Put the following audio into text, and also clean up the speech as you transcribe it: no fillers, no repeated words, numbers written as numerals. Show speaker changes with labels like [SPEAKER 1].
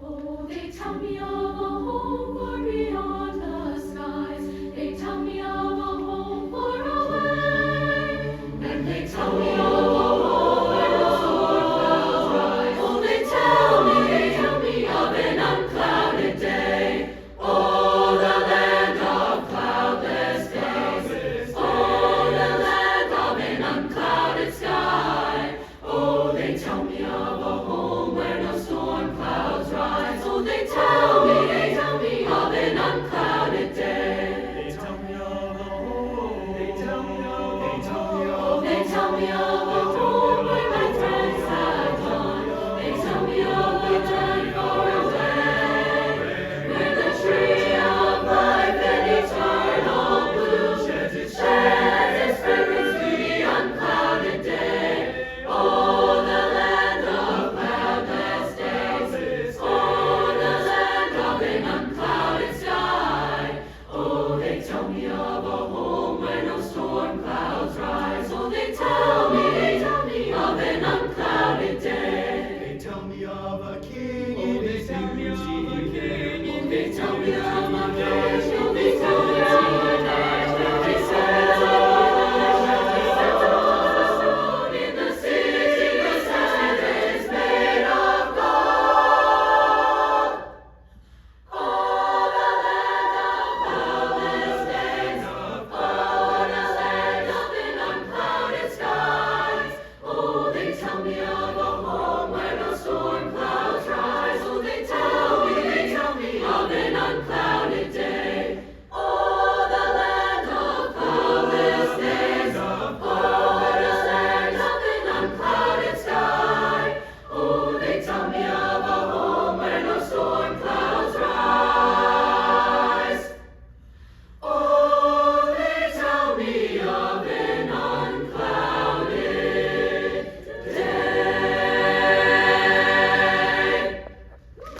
[SPEAKER 1] Oh, they tell me of a home far beyond the skies. They tell me of a home far away. And they tell me of a home where no storm clouds rise. Oh, they tell me of an unclouded day. Oh, the land of cloudless days. Oh, the land of an unclouded sky. Oh, they tell me of a home where no storm clouds rise. Oh, they tell me of an unclouded day.
[SPEAKER 2] They tell me of a home. They tell me of a
[SPEAKER 1] Oh, they tell me of a home where my friends have gone. They tell me of a land far away, where the tree of life and eternal bloom sheds its fragrance through the unclouded day. Oh, the land of cloudless days. Oh, the land of an unclouded sky. Oh, they tell me of a home where no storm clouds rise. Oh, they tell me of an unclouded day.
[SPEAKER 2] They tell me of a king
[SPEAKER 1] Oh,
[SPEAKER 2] in
[SPEAKER 1] they
[SPEAKER 2] his
[SPEAKER 1] tell me of a
[SPEAKER 2] beauty.
[SPEAKER 1] king. Oh, they tell me of a king. Oh, they tell me of a king. He sets on in the city that is made of gold. Oh, the land of cloudless days. Oh, the land of an unclouded skies. Oh, they tell me of